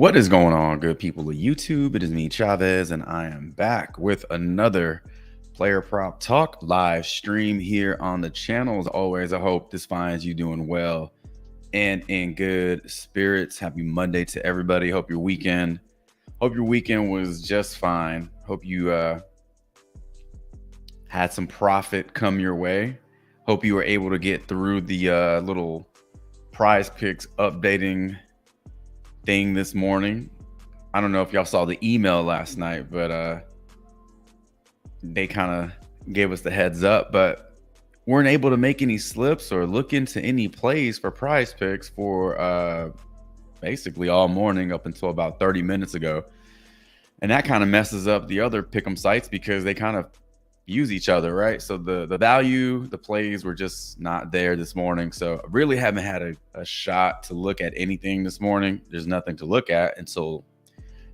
What is going on, good people of YouTube? It is me, Chavez, and I am back with another Player Prop Talk live stream here on the channel. As always, I hope this finds you doing well and in good spirits. Happy Monday to everybody. Hope your weekend was just fine. Hope you had some profit come your way. Hope you were able to get through the little PrizePicks updating thing this morning. I don't know if y'all saw the email last night, but they kind of gave us the heads up, but weren't able to make any slips or look into any plays for PrizePicks for basically all morning up until about 30 minutes ago. And that kind of messes up the other pick'em sites because they kind of use each other, right? So the value, the plays were just not there this morning. So I really haven't had a shot to look at anything this morning. There's nothing to look at until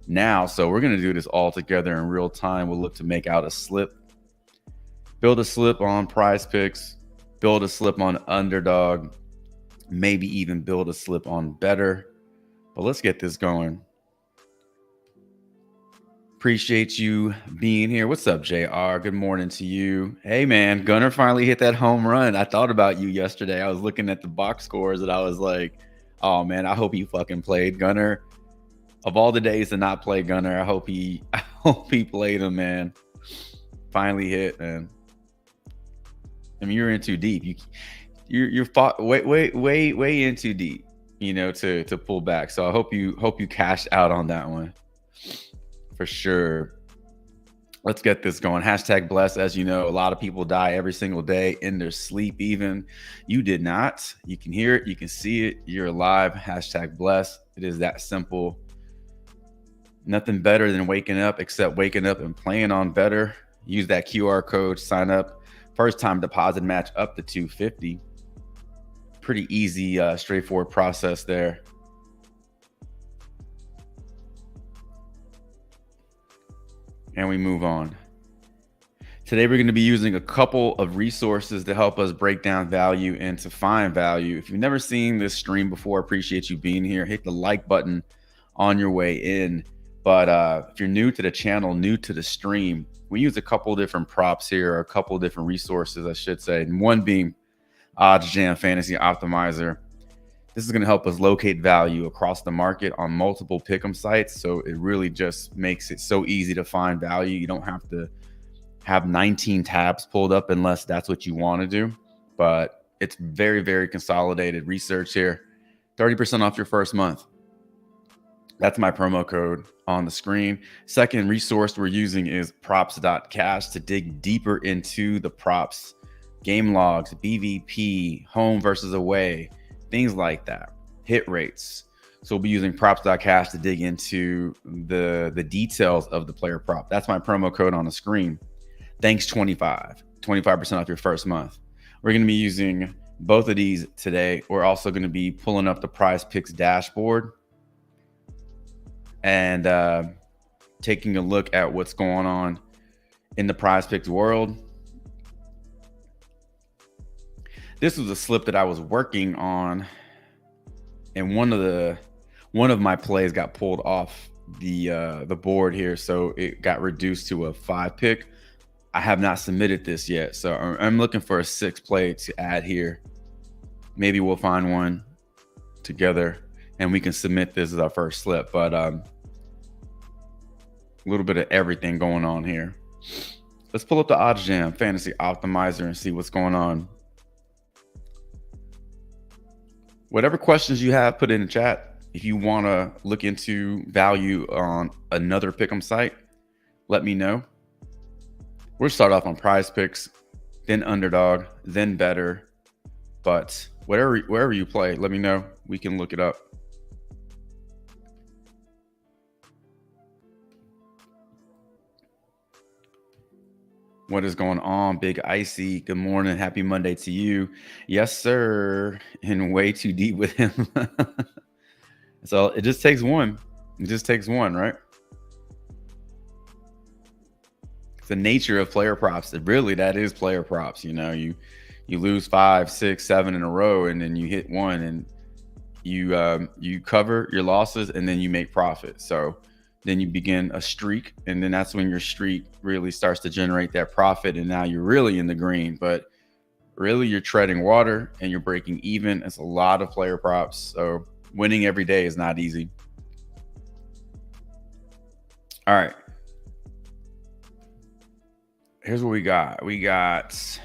now. So we're going to do this all together in real time. We'll look to make out a slip, build a slip on PrizePicks, build a slip on Underdog, maybe even build a slip on BETR. But let's get this going. Appreciate you being here. What's up, JR? Good morning to you. Hey, man, Gunner finally hit that home run. I thought about you yesterday. I was looking at the box scores and I was like, oh, man, I hope he fucking played. Gunner, of all the days to not play Gunner, I hope he played him, man. Finally hit, man. I mean, you're in too deep. You're fought way in too deep, you know, to pull back. So I hope you cashed out on that one. For sure. Let's get this going. Hashtag blessed. As you know, a lot of people die every single day in their sleep even. You did not. You can hear it. You can see it. You're alive. Hashtag blessed. It is that simple. Nothing better than waking up except waking up and playing on BETR. Use that QR code. Sign up. First time deposit match up to $250. Pretty easy, straightforward process there. And we move on. Today, we're going to be using a couple of resources to help us break down value and to find value. If you've never seen this stream before, appreciate you being here. Hit the like button on your way in. But if you're new to the channel, new to the stream, we use a couple different props here, or a couple different resources, I should say. And one being OddsJam Fantasy Optimizer. This is going to help us locate value across the market on multiple pick'em sites. So it really just makes it so easy to find value. You don't have to have 19 tabs pulled up unless that's what you want to do. But it's very, very consolidated research here. 30% off your first month. That's my promo code on the screen. Second resource we're using is props.cash to dig deeper into the props, game logs, BVP, home versus away, things like that, hit rates. So we'll be using props.cash to dig into the details of the player prop. That's my promo code on the screen. Thanks 25% off your first month. We're going to be using both of these today. We're also going to be pulling up the PrizePicks dashboard and taking a look at what's going on in the PrizePicks world. This was a slip that I was working on, and one of my plays got pulled off the board here, so it got reduced to a 5-pick. I have not submitted this yet, so I'm looking for a 6 play to add here. Maybe we'll find one together, and we can submit this as our first slip. But a little bit of everything going on here. Let's pull up the OddsJam Fantasy Optimizer and see what's going on. Whatever questions you have, put in the chat. If you want to look into value on another pick'em site, let me know. We'll start off on PrizePicks, then Underdog, then BETR. But wherever you play, let me know. We can look it up. What is going on, Big Icy? Good morning. Happy Monday to you. Yes, sir. And way too deep with him. So it just takes one. It just takes one, right? It's the nature of player props. Really, that is player props. You know, you lose 5, 6, 7 in a row, and then you hit one, and You cover your losses and then you make profit. So then you begin a streak, and then that's when your streak really starts to generate that profit, and now you're really in the green. But really, you're treading water and you're breaking even. It's a lot of player props, so winning every day is not easy. All right, here's what we got. We got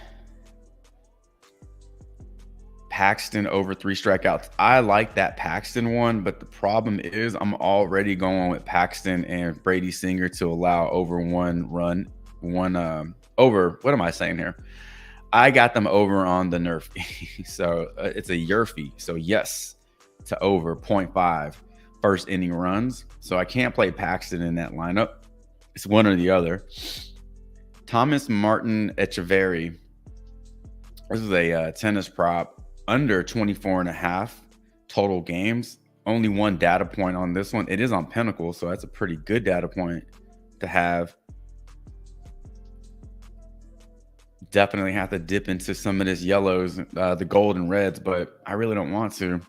Paxton over 3 strikeouts. I like that Paxton one, but the problem is I'm already going with Paxton and Brady Singer to allow over 1 run, over. What am I saying here? I got them over on the Nerfy. So it's a Yerfy. So yes, to over 0.5 first inning runs. So I can't play Paxton in that lineup. It's one or the other. Thomas Martin Echeverry. This is a tennis prop. Under 24.5 total games. Only 1 data point on this one. It is on Pinnacle, so that's a pretty good data point to have. Definitely have to dip into some of this yellows, the gold and reds, but I really don't want to.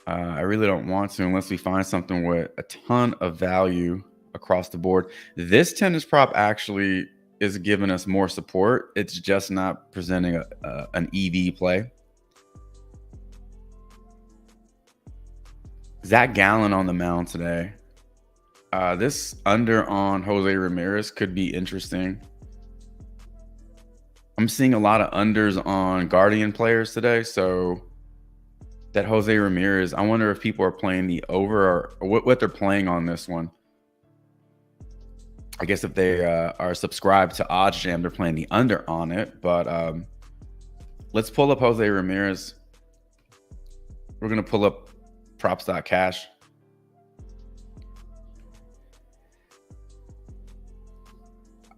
I really don't want to unless we find something with a ton of value across the board. This tennis prop actually is giving us more support. It's just not presenting an EV play. Zach Gallen on the mound today. This under on Jose Ramirez could be interesting. I'm seeing a lot of unders on Guardian players today. So that Jose Ramirez, I wonder if people are playing the over or what they're playing on this one. I guess if they are subscribed to OddsJam, they're playing the under on it. But let's pull up Jose Ramirez. We're going to pull up props.cash.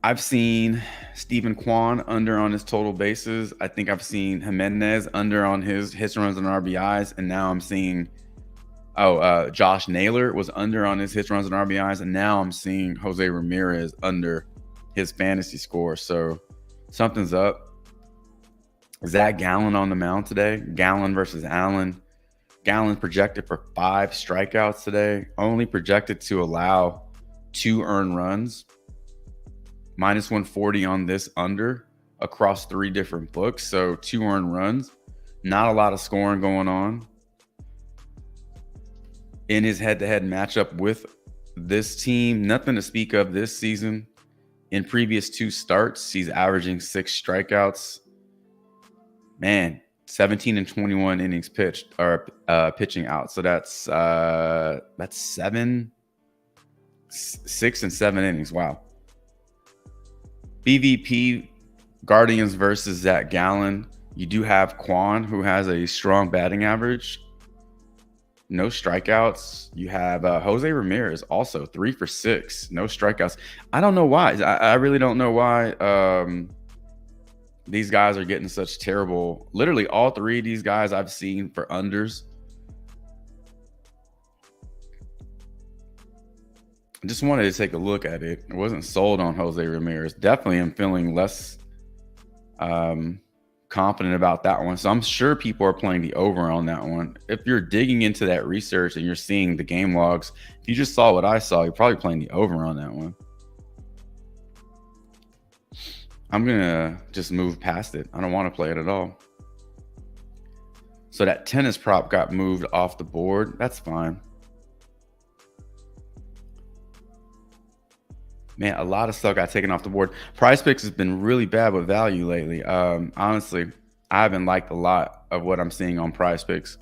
I've seen Stephen Kwan under on his total bases. I think I've seen Jimenez under on his hits, runs, and RBIs. And now I'm seeing Josh Naylor was under on his hits, runs, and RBIs, and now I'm seeing Jose Ramirez under his fantasy score. So something's up. Zach Gallen on the mound today. Gallen versus Allen. Gallen projected for 5 strikeouts today. Only projected to allow 2 earned runs. Minus 140 on this under across 3 different books. So 2 earned runs. Not a lot of scoring going on. In his head-to-head matchup with this team, nothing to speak of this season. In previous 2 starts, he's averaging 6 strikeouts. Man, 17 and 21 innings pitched or pitching out. So that's 6 and 7 innings. Wow. BVP Guardians versus Zach Gallen. You do have Kwan, who has a strong batting average. No strikeouts. You have Jose Ramirez, also 3 for 6. No strikeouts. I don't know why. I really don't know why these guys are getting such terrible. Literally all 3 of these guys I've seen for unders. I just wanted to take a look at it. I wasn't sold on Jose Ramirez. Definitely am feeling less confident about that one. So I'm sure people are playing the over on that one. If you're digging into that research and you're seeing the game logs, if you just saw what I saw, you're probably playing the over on that one. I'm going to just move past it. I don't want to play it at all. So that tennis prop got moved off the board. That's fine. Man, a lot of stuff got taken off the board. PrizePicks has been really bad with value lately. Honestly, I haven't liked a lot of what I'm seeing on PrizePicks.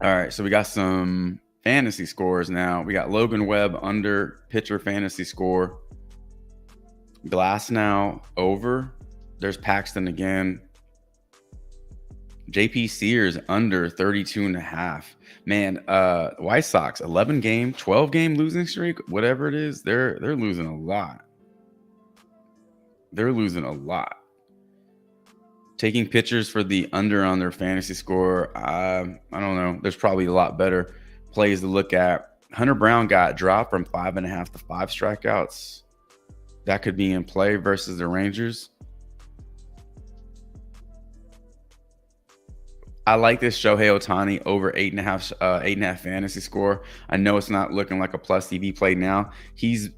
All right, so we got some fantasy scores now. We got Logan Webb under pitcher fantasy score. Glass now over. There's Paxton again. JP Sears under 32.5. Man, White Sox 11-game, 12-game losing streak, whatever it is, they're losing a lot. They're losing a lot. Taking pictures for the under on their fantasy score. I don't know. There's probably a lot better plays to look at. Hunter Brown got dropped from 5.5 to 5 strikeouts. That could be in play versus the Rangers. I like this Shohei Ohtani over 8.5 fantasy score. I know it's not looking like a plus TV play now. He's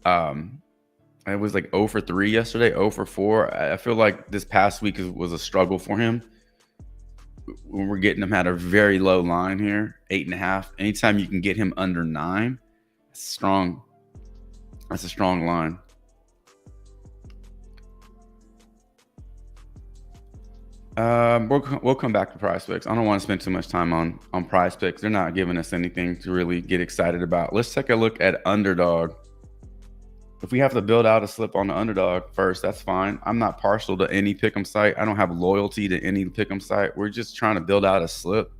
it was like 0 for 3 yesterday, 0 for 4. I feel like this past week was a struggle for him. We're getting him at a very low line here, 8.5. Anytime you can get him under 9, that's strong. That's a strong line. We'll come back to PrizePicks. I don't want to spend too much time on PrizePicks. They're not giving us anything to really get excited about. Let's take a look at underdog. If we have to build out a slip on the underdog first, that's fine. I'm not partial to any pick'em site. I don't have loyalty to any pick'em site. We're just trying to build out a slip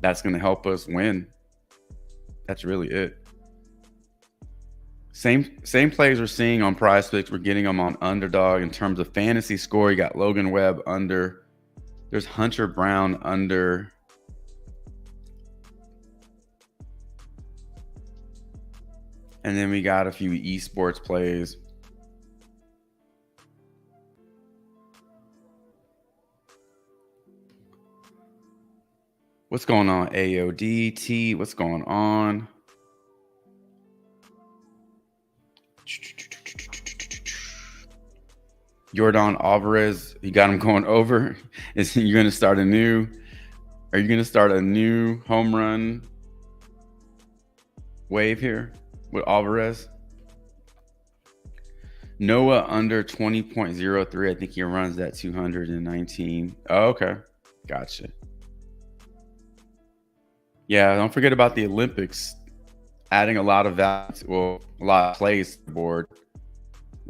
that's going to help us win. That's really it. Same plays we're seeing on PrizePicks. We're getting them on underdog. In terms of fantasy score, you got Logan Webb under. There's Hunter Brown under. And then we got a few esports plays. What's going on, AODT? What's going on? Jordan Alvarez, you got him going over. Is you going to start a new? Are you going to start a new home run wave here with Alvarez? Noah under 20.03. I think he runs that 219. Oh, okay, gotcha. Yeah, don't forget about the Olympics. Adding a lot of value, well, a lot of plays to the board,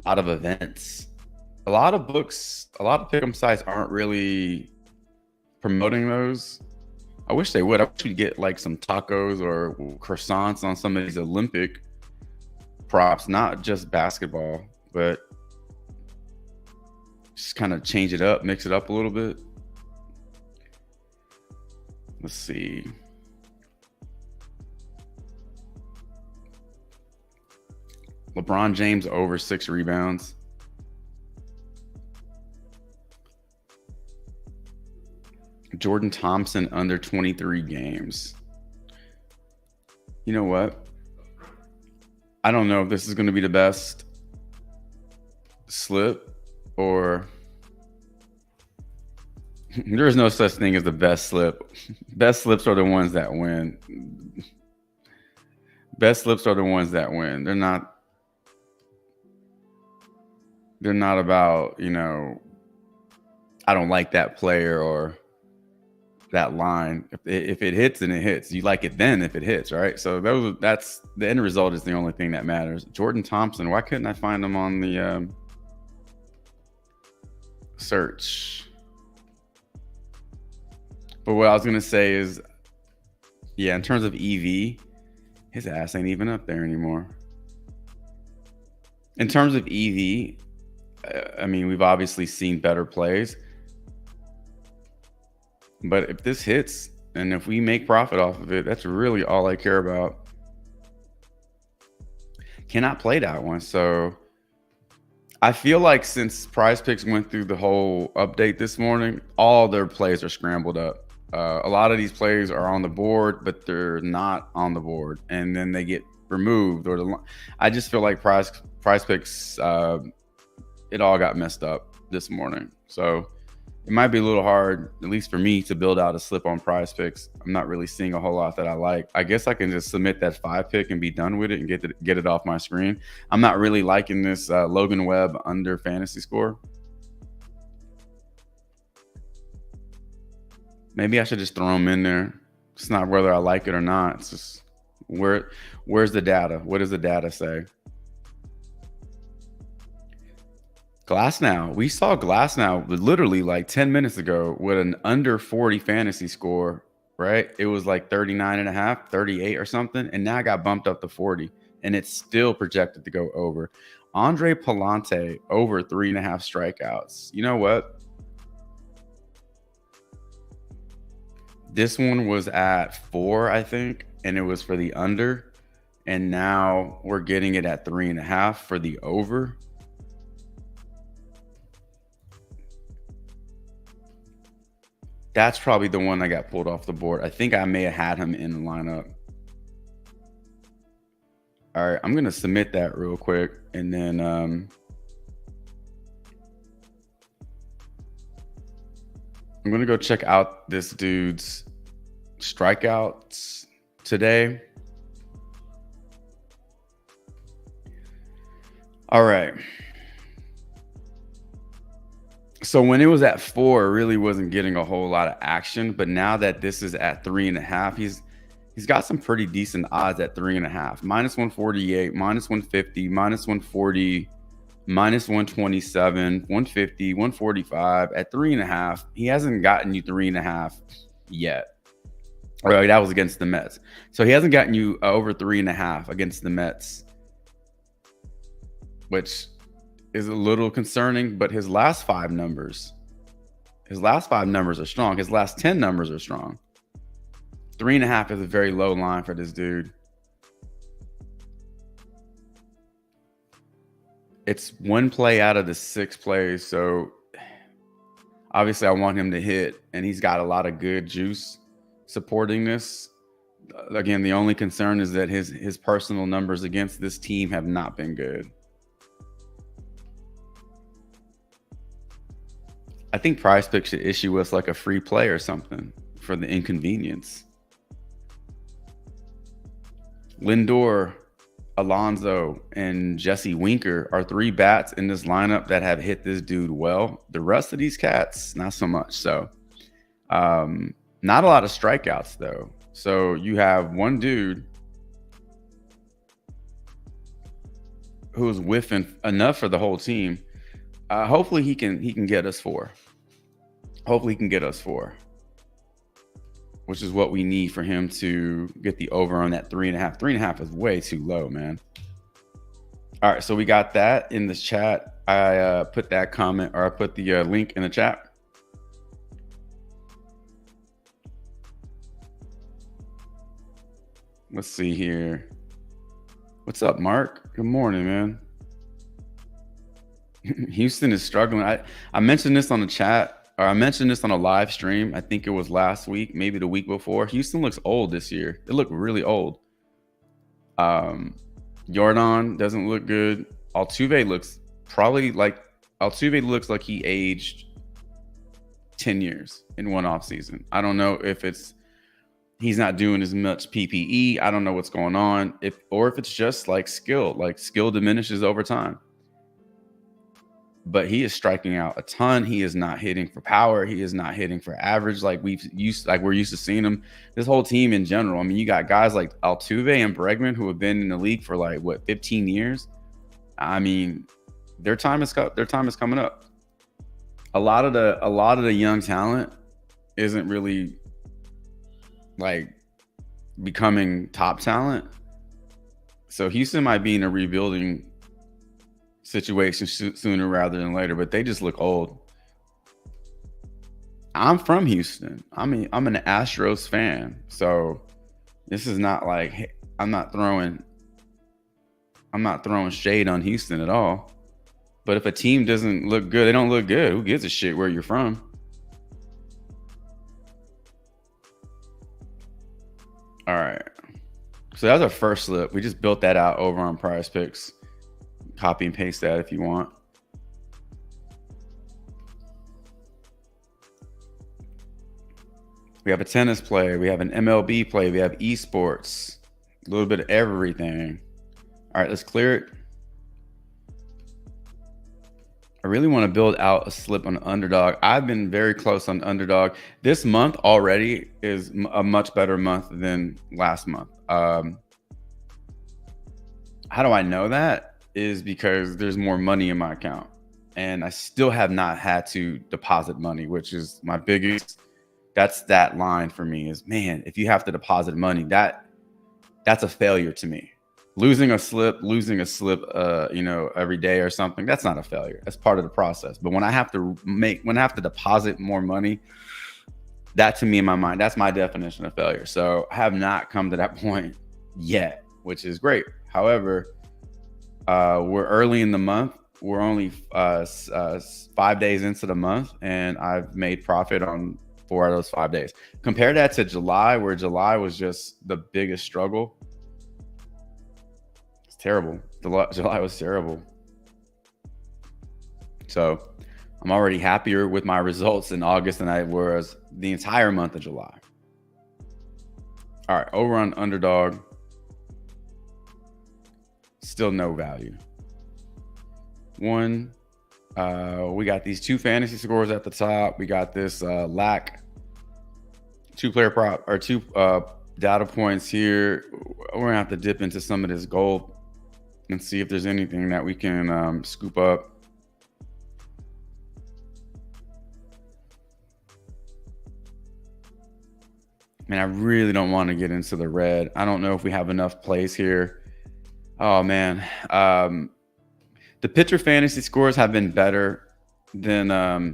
a lot of events. A lot of books, a lot of pick'em sites aren't really promoting those. I wish they would. I wish we'd get like some tacos or croissants on some of these Olympic props, not just basketball, but just kind of change it up, mix it up a little bit. Let's see. LeBron James over 6 rebounds. Jordan Thompson under 23 games. You know what? I don't know if this is going to be the best slip or there is no such thing as the best slip. Best slips are the ones that win. Best slips are the ones that win. They're not about, you know, I don't like that player or that line. If it hits, then it hits. You like it then if it hits, right? So that's the end result is the only thing that matters. Jordan Thompson, why couldn't I find him on the search? But what I was gonna say is, yeah, in terms of EV, his ass ain't even up there anymore. In terms of EV, I mean, we've obviously seen better plays. But if this hits and if we make profit off of it, that's really all I care about. Cannot play that one. So I feel like since PrizePicks went through the whole update this morning, all their plays are scrambled up. A lot of these plays are on the board, but they're not on the board. And then they get removed. I just feel like PrizePicks, it all got messed up this morning. So it might be a little hard, at least for me, to build out a slip on PrizePicks. I'm not really seeing a whole lot that I like. I guess I can just submit that 5 pick and be done with it and get it off my screen. I'm not really liking this Logan Webb under fantasy score. Maybe I should just throw him in there. It's not whether I like it or not. It's just where's the data? What does the data say? Glassnow. We saw Glassnow literally like 10 minutes ago with an under 40 fantasy score, right? It was like 39.5, 38 or something. And now I got bumped up to 40 and it's still projected to go over. Andre Palante over 3.5 strikeouts. You know what? This one was at 4, I think, and it was for the under. And now we're getting it at 3.5 for the over. That's probably the one that got pulled off the board. I think I may have had him in the lineup. All right, I'm gonna submit that real quick, and then I'm gonna go check out this dude's strikeouts today. All right. So when it was at 4, it really wasn't getting a whole lot of action. But now that this is at 3.5, he's got some pretty decent odds at 3.5. Minus 148, minus 150, minus 140, minus 127, 150, 145 at 3.5. He hasn't gotten you 3.5 yet. Or that was against the Mets. So he hasn't gotten you over 3.5 against the Mets, which is a little concerning. But his last 5 numbers are strong. His last 10 numbers are strong. 3.5 is a very low line for this dude. It's 1 play out of the 6 plays. So obviously I want him to hit, and he's got a lot of good juice supporting this. Again, the only concern is that his personal numbers against this team have not been good. I think PrizePicks should issue us like a free play or something for the inconvenience. Lindor, Alonso, and Jesse Winker are 3 bats in this lineup that have hit this dude well. The rest of these cats, not so much. So not a lot of strikeouts though. So you have one dude who's whiffing enough for the whole team. Hopefully he can get us 4. Hopefully he can get us 4, which is what we need for him to get the over on that 3.5. 3.5 is way too low, man. All right, so we got that in the chat. I put that comment, or I put the link in the chat. Let's see here. What's up, Mark? Good morning, man. Houston is struggling. I mentioned this on the chat, or I mentioned this on a live stream. I think it was last week, maybe the week before. Houston looks old this year. It looked really old. Jordan doesn't look good. Altuve looks like he aged 10 years in one offseason. I don't know if he's not doing as much PPE. I don't know what's going on. If it's just like skill diminishes over time. But he is striking out a ton. He is not hitting for power. He is not hitting for average like we're used to seeing him. This whole team in general. I mean, you got guys like Altuve and Bregman who have been in the league for 15 years. I mean, their time is coming up. A lot of the young talent isn't really becoming top talent. So Houston might be in a rebuilding situation sooner rather than later, but they just look old. I'm from Houston. I'm an Astros fan, so this is not like I'm not throwing shade on Houston at all. But if a team doesn't look good, they don't look good. Who gives a shit where you're from? All right. So that was our first slip. We just built that out over on PrizePicks. Copy and paste that if you want. We have a tennis play. We have an MLB play. We have esports. A little bit of everything. All right, let's clear it. I really want to build out a slip on underdog. I've been very close on underdog. This month already is a much better month than last month. How do I know that? Is because there's more money in my account, and I still have not had to deposit money, which is my biggest. That's that line for me is, man, if you have to deposit money, that's a failure to me. Losing a slip, every day or something, that's not a failure. That's part of the process. But when I have to deposit more money, that to me in my mind, that's my definition of failure. So I have not come to that point yet, which is great. However, we're early in the month. We're only 5 days into the month, and I've made profit on 4 out of those 5 days. Compare that to July, where July was just the biggest struggle. It's terrible. July was terrible. So I'm already happier with my results in August than I was the entire month of July. All right, over on underdog. Still no value. One, we got these 2 fantasy scores at the top. We got this lack 2-player prop or 2 data points here. We're gonna have to dip into some of this gold and see if there's anything that we can scoop up. Man, I really don't want to get into the red. I don't know if we have enough plays here. Oh man, the pitcher fantasy scores have been better than I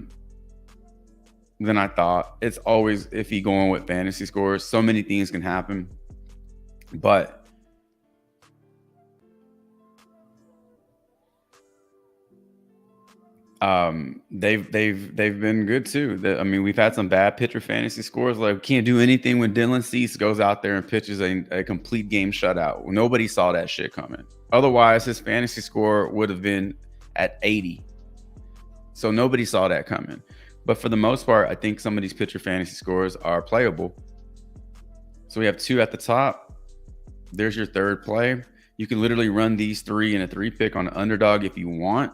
thought. It's always iffy going with fantasy scores. So many things can happen, but they've been good too. I mean, we've had some bad pitcher fantasy scores. Like, we can't do anything when Dylan Cease goes out there and pitches a complete game shutout. Nobody saw that shit coming. Otherwise, his fantasy score would have been at 80. So nobody saw that coming. But for the most part, I think some of these pitcher fantasy scores are playable. So we have 2 at the top. There's your third play. You can literally run these 3 in a 3-pick on an underdog if you want.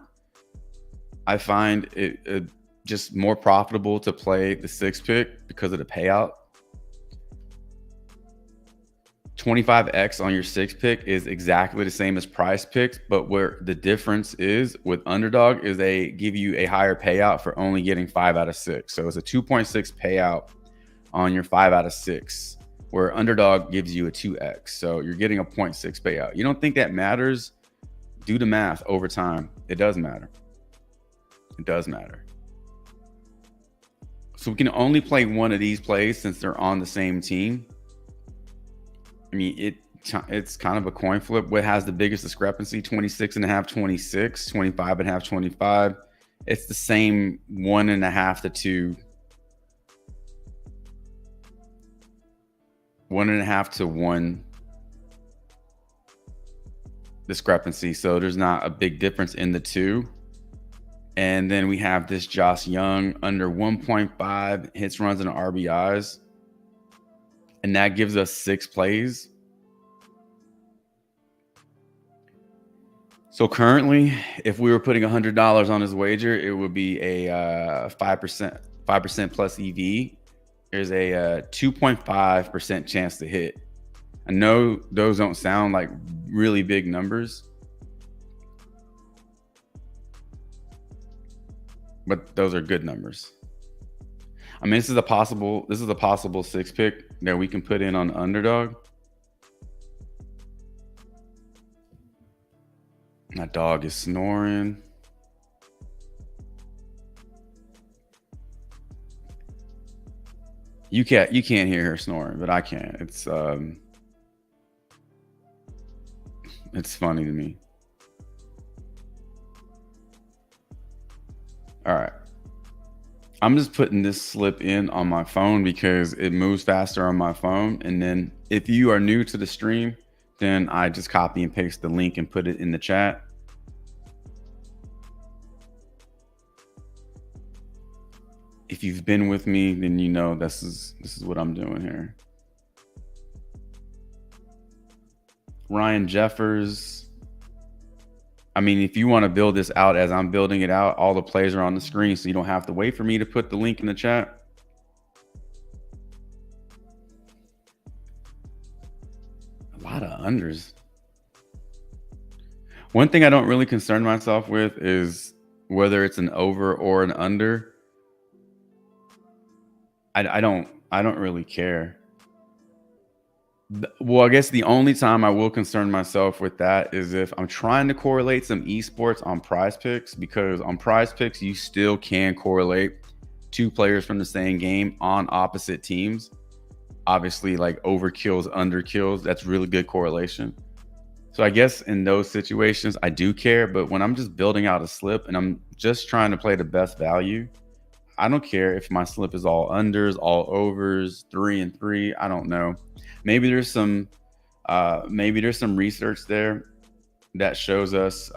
I find it just more profitable to play the 6-pick because of the payout. 25x on your 6-pick is exactly the same as PrizePicks, but where the difference is with underdog is they give you a higher payout for only getting 5 out of 6. So it's a 2.6 payout on your 5 out of 6, where underdog gives you a 2x. So you're getting a 0.6 payout. You don't think that matters? Do the math over time. It does matter. It does matter. So we can only play one of these plays since they're on the same team. I mean, it's kind of a coin flip. What has the biggest discrepancy? 26.5, 26, 25.5, 25. It's the same 1.5 to 2. 1.5 to 1 discrepancy. So there's not a big difference in the two. And then we have this Josh Young under 1.5 hits, runs, and RBIs. And that gives us 6 plays. So currently, if we were putting $100 on his wager, it would be a 5% plus EV. There's a 2.5% chance to hit. I know those don't sound like really big numbers, but those are good numbers. I mean, this is a possible 6-pick that we can put in on underdog. My dog is snoring. You can't hear her snoring, but I can. It's funny to me. All right. I'm just putting this slip in on my phone because it moves faster on my phone. And then if you are new to the stream, then I just copy and paste the link and put it in the chat. If you've been with me, then you know this is what I'm doing here. Ryan Jeffers. I mean, if you want to build this out as I'm building it out, all the plays are on the screen, so you don't have to wait for me to put the link in the chat. A lot of unders. One thing I don't really concern myself with is whether it's an over or an under. I don't really care. Well, I guess the only time I will concern myself with that is if I'm trying to correlate some esports on PrizePicks, because on PrizePicks you still can correlate 2 players from the same game on opposite teams. Obviously, like overkills, underkills, that's really good correlation. So I guess in those situations I do care, but when I'm just building out a slip and I'm just trying to play the best value, I don't care if my slip is all unders, all overs, 3 and 3. I don't know. Maybe there's some research there that shows us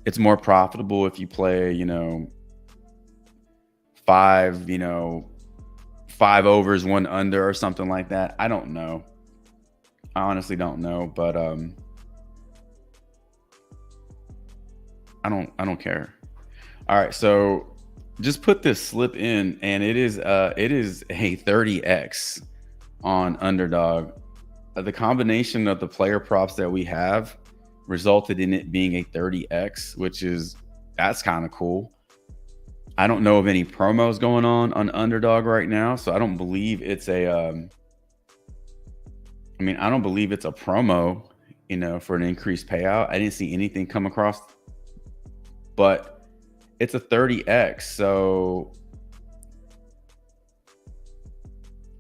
it's more profitable if you play, 5 overs, 1 under or something like that. I don't know. I honestly don't know, but I don't care. All right, so just put this slip in, and it is a 30x on underdog. The combination of the player props that we have resulted in it being a 30x, that's kind of cool. I don't know of any promos going on underdog right now, so I don't believe it's a I don't believe it's a promo, for an increased payout. I didn't see anything come across, but it's a 30x. So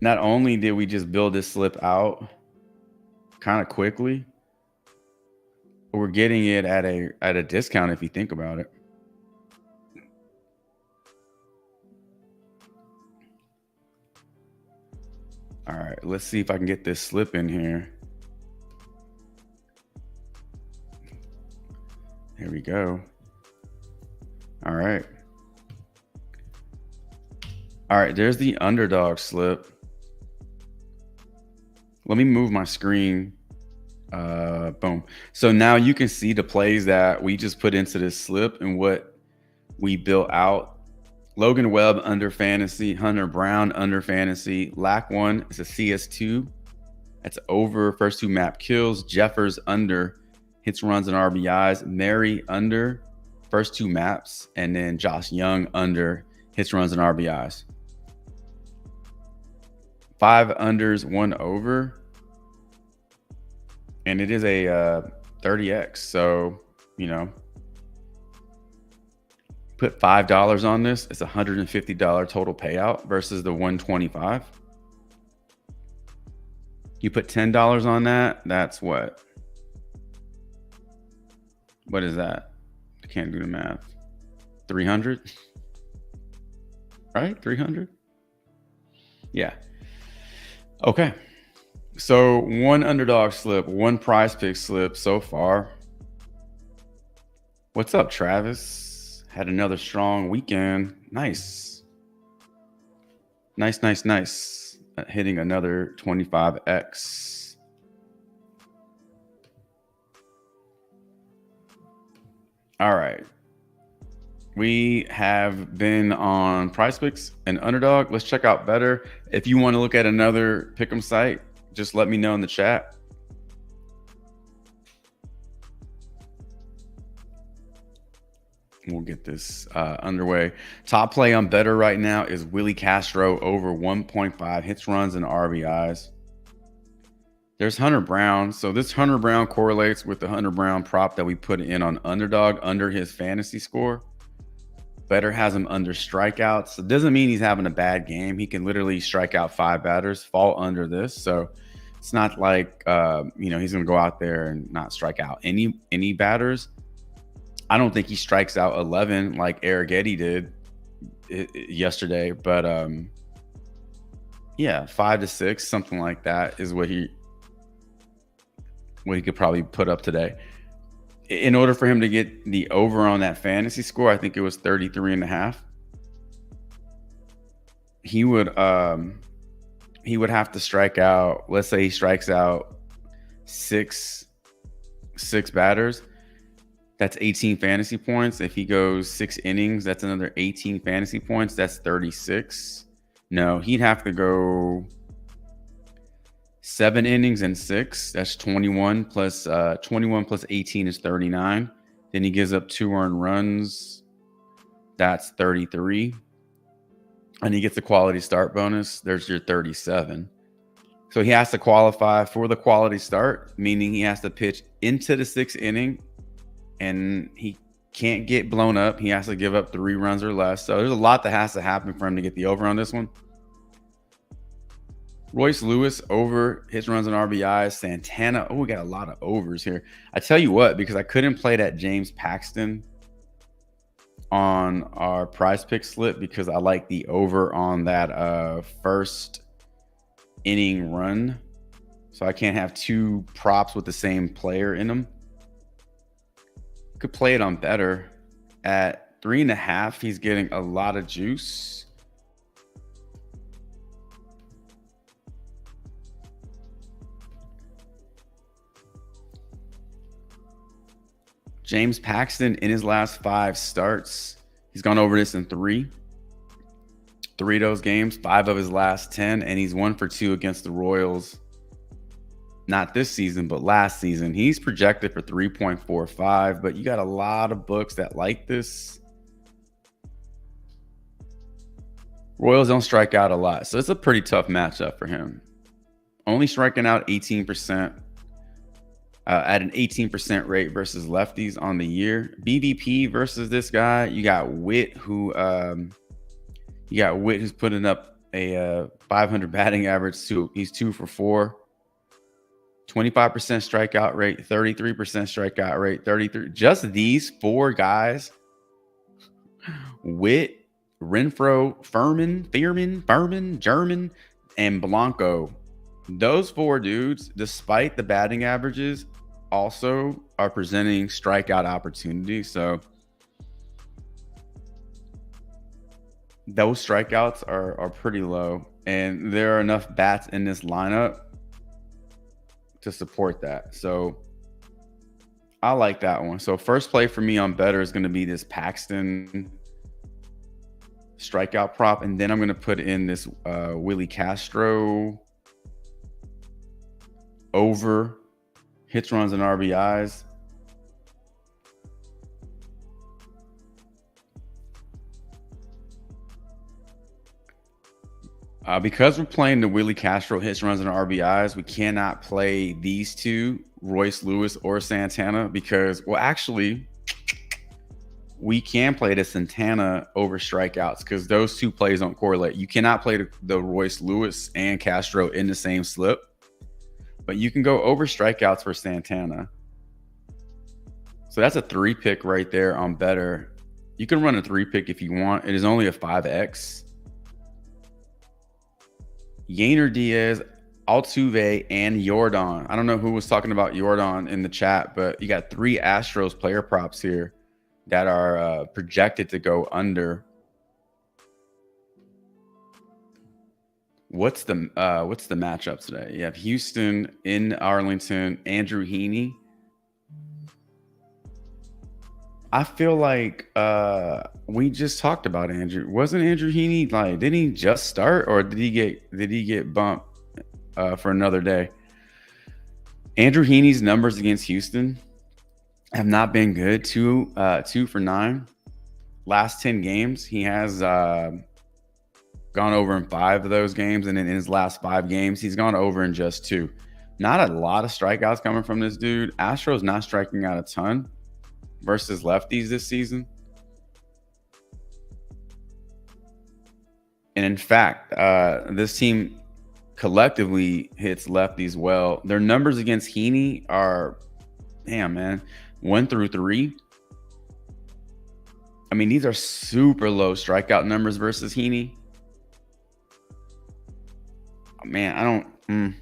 not only did we just build this slip out kind of quickly, but we're getting it at a discount if you think about it. All right, let's see if I can get this slip in here. There we go. All right. All right, there's the underdog slip. Let me move my screen. Boom. So now you can see the plays that we just put into this slip and what we built out. Logan Webb under fantasy, Hunter Brown under fantasy. Lack 1 is a CS2. That's over first 2 map kills. Jeffers under hits, runs, and RBIs. Mary under first 2 maps. And then Josh Young under hits, runs, and RBIs. 5 unders, 1 over. And it is a 30x. So, put $5 on this, it's $150 total payout versus the $125. You put $10 on that, that's what? What is that? I can't do the math. 300? Right? 300? Yeah. Okay. So 1 underdog slip, 1 PrizePicks slip so far. What's up, Travis? Had another strong weekend. Nice. Nice. Hitting another 25x. All right. We have been on PrizePicks and underdog. Let's check out BETR. If you want to look at another pick'em site, just let me know in the chat. We'll get this underway. Top play on BETR right now is Willie Castro over 1.5 hits, runs, and RBIs. There's Hunter Brown. So this Hunter Brown correlates with the Hunter Brown prop that we put in on underdog under his fantasy score. BETR has him under strikeouts. It doesn't mean he's having a bad game. He can literally strike out 5 batters, fall under this. So it's not like he's going to go out there and not strike out any batters. I don't think he strikes out 11 like Arrighetti did yesterday, but yeah, 5 to 6, something like that is what he could probably put up today. In order for him to get the over on that fantasy score, I think it was 33.5. He would have to strike out. Let's say he strikes out six batters. That's 18 fantasy points. If he goes 6 innings, that's another 18 fantasy points. That's 36. No, he'd have to go 7 innings and 6. That's 21 plus 18 is 39. Then he gives up 2 earned runs. That's 33. And he gets a quality start bonus. There's your 37. So he has to qualify for the quality start, meaning he has to pitch into the 6th inning. And he can't get blown up. He has to give up 3 runs or less. So there's a lot that has to happen for him to get the over on this one. Royce Lewis over hits, runs, and RBIs. Santana. Oh, we got a lot of overs here. I tell you what, because I couldn't play that James Paxton on our PrizePicks slip because I like the over on that first inning run. So I can't have two props with the same player in them. Could play it on better. At 3.5, he's getting a lot of juice. James Paxton in his last 5 starts, he's gone over this in 3. 3 of those games, 5 of his last 10, and he's 1 for 2 against the Royals. Not this season, but last season. He's projected for 3.45, but you got a lot of books that like this. Royals don't strike out a lot, so it's a pretty tough matchup for him. Only striking out 18%. At an 18% rate versus lefties on the year. BVP versus this guy, you got Witt who's putting up a 500 batting average. He's 2 for 4. 25% strikeout rate, 33% strikeout rate, 33. Just these 4 guys, Witt, Renfroe, Furman, German, and Blanco. Those 4 dudes, despite the batting averages, also are presenting strikeout opportunities. So those strikeouts are pretty low, and there are enough bats in this lineup to support that. So I like that one. So first play for me on better is going to be this Paxton strikeout prop, and then I'm going to put in this Willie Castro over hits, runs, and RBIs. Because we're playing the Willie Castro hits, runs, and RBIs, we cannot play these two, Royce Lewis or Santana, because, well, actually, we can play the Santana over strikeouts because those 2 plays don't correlate. You cannot play the Royce Lewis and Castro in the same slip, but you can go over strikeouts for Santana. So that's a 3-pick right there on better. You can run a 3-pick if you want. It is only a 5X. Yainer Diaz, Altuve, and Jordan. I don't know who was talking about Jordan in the chat, but you got 3 Astros player props here that are projected to go under. What's the matchup today? You have Houston in Arlington, Andrew Heaney. I feel like we just talked about Andrew. Wasn't Andrew Heaney like? Didn't he just start, or did he get bumped for another day? Andrew Heaney's numbers against Houston have not been good. 2 for 9. Last 10 games, he has gone over in 5 of those games, and then in his last 5 games, he's gone over in just 2. Not a lot of strikeouts coming from this dude. Astros not striking out a ton versus lefties this season. And in fact, this team collectively hits lefties well. Their numbers against Heaney are, damn, man, 1 through 3. I mean, these are super low strikeout numbers versus Heaney. Man, I don't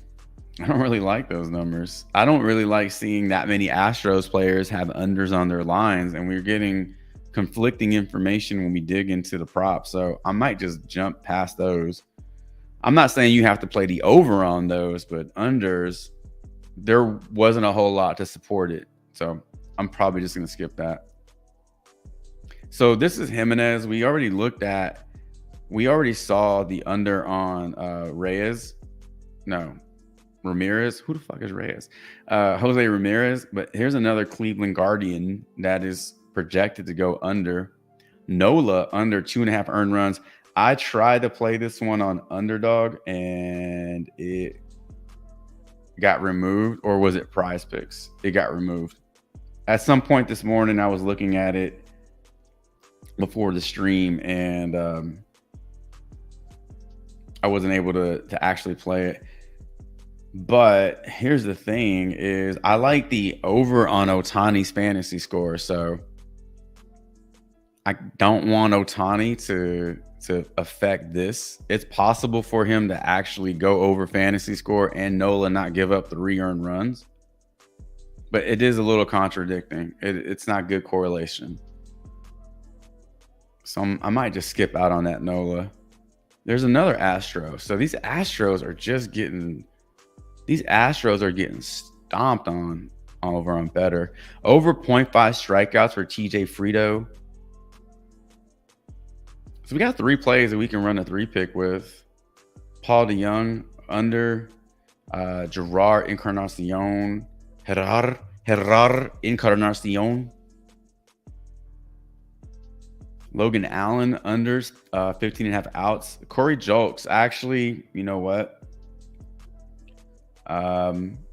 really like those numbers. I don't really like seeing that many Astros players have unders on their lines, and we're getting conflicting information when we dig into the prop. So I might just jump past those. I'm not saying you have to play the over on those, but unders, there wasn't a whole lot to support it. So I'm probably just going to skip that. So this is Jimenez. We already saw the under on Ramirez. Who the fuck is Reyes? Jose Ramirez. But here's another Cleveland Guardian that is projected to go under. Nola under 2.5 earned runs. I tried to play this one on Underdog and it got removed, or was it PrizePicks? It got removed. At some point this morning, I was looking at it before the stream, and I wasn't able to actually play it. But here's the thing is I like the over on Ohtani's fantasy score. So I don't want Ohtani to affect this. It's possible for him to actually go over fantasy score and Nola not give up 3 earned runs. But it is a little contradicting. It's not good correlation. So I might just skip out on that Nola. There's another Astro. So these Astros are getting stomped on over on BETR. Over 0.5 strikeouts for TJ Frito. So we got 3 plays that we can run a 3-pick with. Paul DeYoung under, Gerard Encarnacion, Gerard Encarnacion. Logan Allen unders, 15.5 outs. Corey Julks, actually, you know what?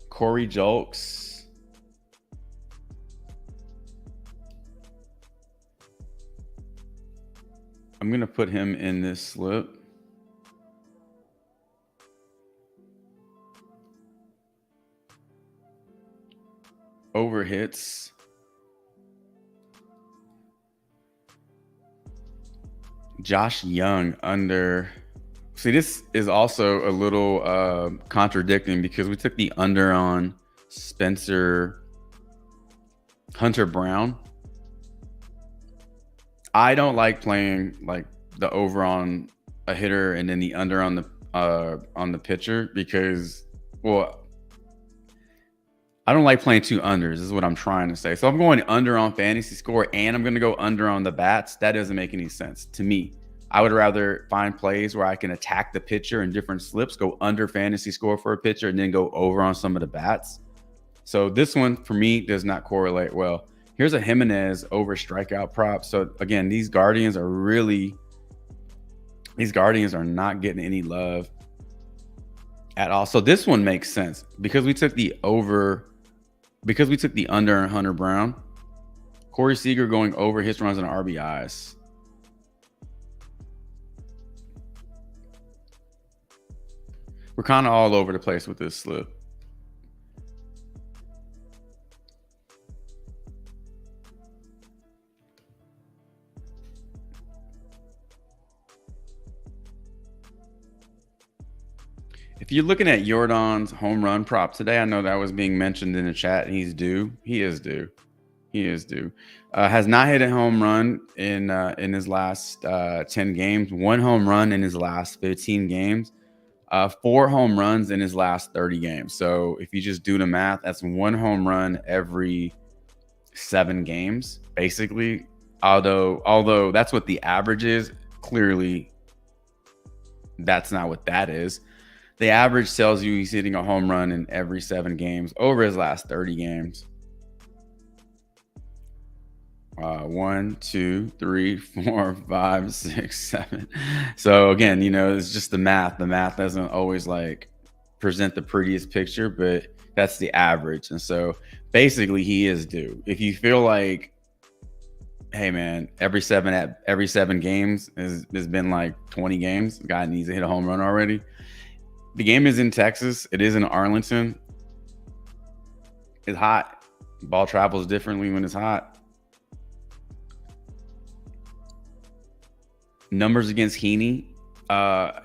Corey Julks. I'm going to put him in this slip. Over hits. Josh Young under. See, this is also a little contradicting because we took the under on Hunter Brown. I don't like playing like the over on a hitter and then the under on the pitcher because, well, I don't like playing 2 unders. This is what I'm trying to say. So I'm going under on fantasy score and I'm going to go under on the bats. That doesn't make any sense to me. I would rather find plays where I can attack the pitcher in different slips, go under fantasy score for a pitcher, and then go over on some of the bats. So this one for me does not correlate well. Here's a Jimenez over strikeout prop. So again, these Guardians are not getting any love at all. So this one makes sense because we took the under on Hunter Brown. Corey Seager going over his runs and RBIs. We're kind of all over the place with this slip. If you're looking at Jordan's home run prop today, I know that was being mentioned in the chat. He's due. He is due. He is due. Has not hit a home run in his last 10 games. 1 home run in his last 15 games. 4 home runs in his last 30 games. So if you just do the math, that's 1 home run every 7 games, basically. Although that's what the average is, clearly that's not what that is. The average tells you he's hitting a home run in every 7 games over his last 30 games. 1, 2, 3, 4, 5, 6, 7. So again, it's just the math. The math doesn't always like present the prettiest picture, but that's the average. And so basically he is due. If you feel like, hey man, every 7 games has been like 20 games, the guy needs to hit a home run already. The game is in Texas. It is in Arlington. It's hot. Ball travels differently when it's hot. Numbers against Heaney.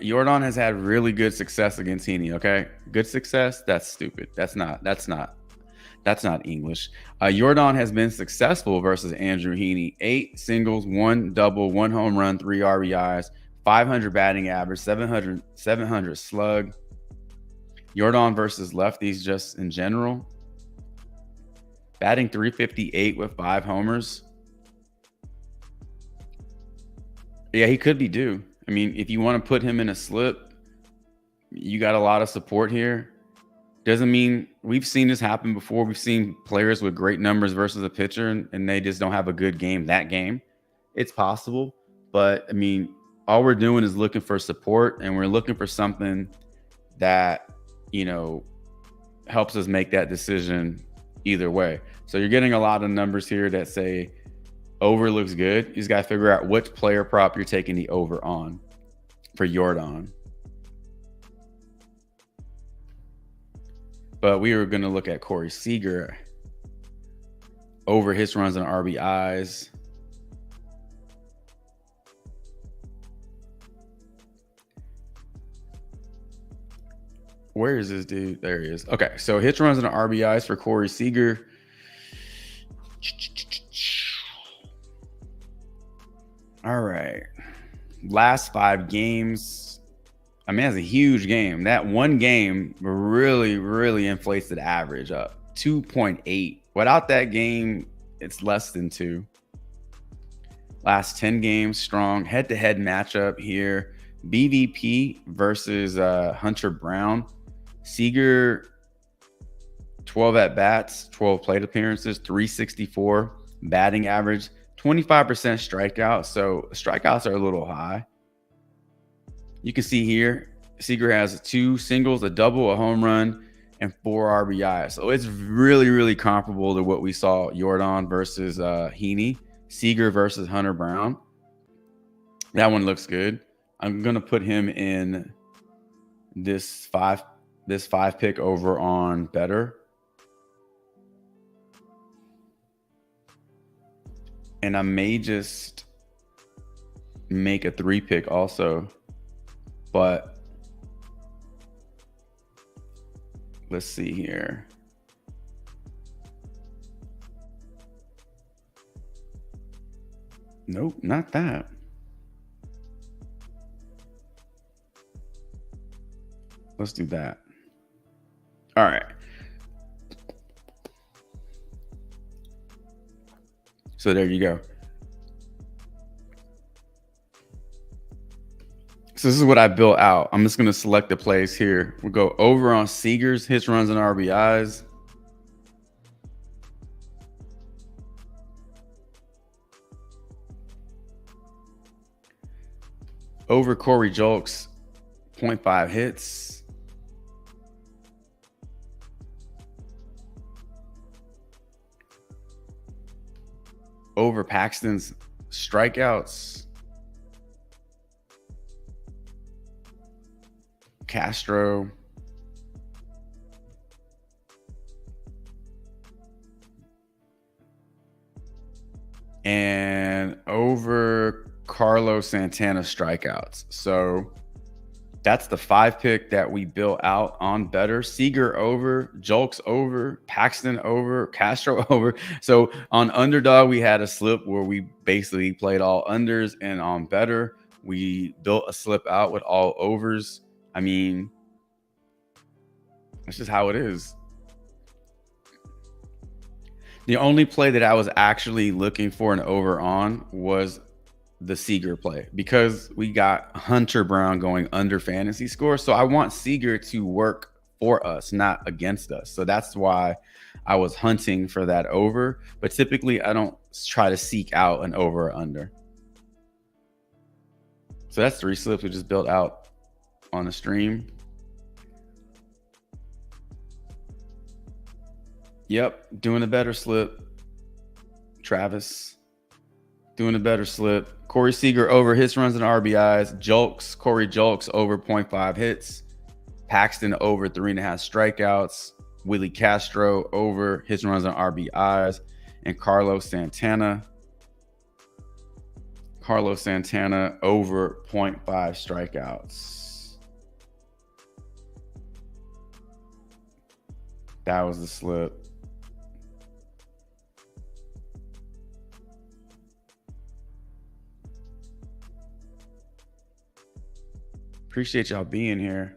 Jordan has had really good success against Heaney. Okay, good success. That's stupid. That's not English. Jordan has been successful versus Andrew Heaney. 8 singles, 1 double, 1 home run, 3 RBIs, 500 batting average, 700 slug. Jordan versus lefties just in general. Batting 358 with 5 homers. Yeah, he could be due. I mean, if you want to put him in a slip, you got a lot of support here. Doesn't mean we've seen this happen before. We've seen players with great numbers versus a pitcher and they just don't have a good game that game. It's possible. But, I mean, all we're doing is looking for support and we're looking for something that, helps us make that decision either way. So you're getting a lot of numbers here that say over looks good. You just got to figure out which player prop you're taking the over on for Jordan. But we were going to look at Corey Seager over his runs and RBIs. Where is this dude? There he is. Okay, so hits, runs, and RBIs for Corey Seager. All right. Last 5 games. I mean, that's a huge game. That one game really inflates the average up. 2.8. Without that game, it's less than 2. Last 10 games, strong. Head-to-head matchup here. BVP versus Hunter Brown. Seager, 12 at-bats, 12 plate appearances, 364 batting average, 25% strikeouts. So strikeouts are a little high. You can see here, Seager has 2 singles, a double, a home run, and 4 RBIs. So it's really comparable to what we saw Jordan versus Heaney, Seager versus Hunter Brown. That one looks good. I'm going to put him in this 5 pick over on BETR. And I may just make a 3 pick also. But let's see here. Nope, not that. Let's do that. All right. So there you go. So this is what I built out. I'm just going to select the plays here. We'll go over on Seager's hits, runs, and RBIs. Over Corey Julks, 0.5 hits. Over Paxton's strikeouts. Castro. And over Carlos Santana strikeouts. So that's the 5 pick that we built out on BETR. Seager over, Julks over, Paxton over, Castro over. So on Underdog, we had a slip where we basically played all unders, and on BETR, we built a slip out with all overs. I mean, that's just how it is. The only play that I was actually looking for an over on was the Seager play, because we got Hunter Brown going under fantasy score. So I want Seager to work for us, not against us. So that's why I was hunting for that over. But typically I don't try to seek out an over or under. So that's 3 slips we just built out on the stream. Yep, doing a better slip. Travis doing a better slip. Corey Seager over hits, runs, and RBIs. Julks, Corey Julks over 0.5 hits. Paxton over 3.5 strikeouts. Willie Castro over hits, runs, and RBIs. And Carlos Santana over 0.5 strikeouts. That was the slip. Appreciate y'all being here.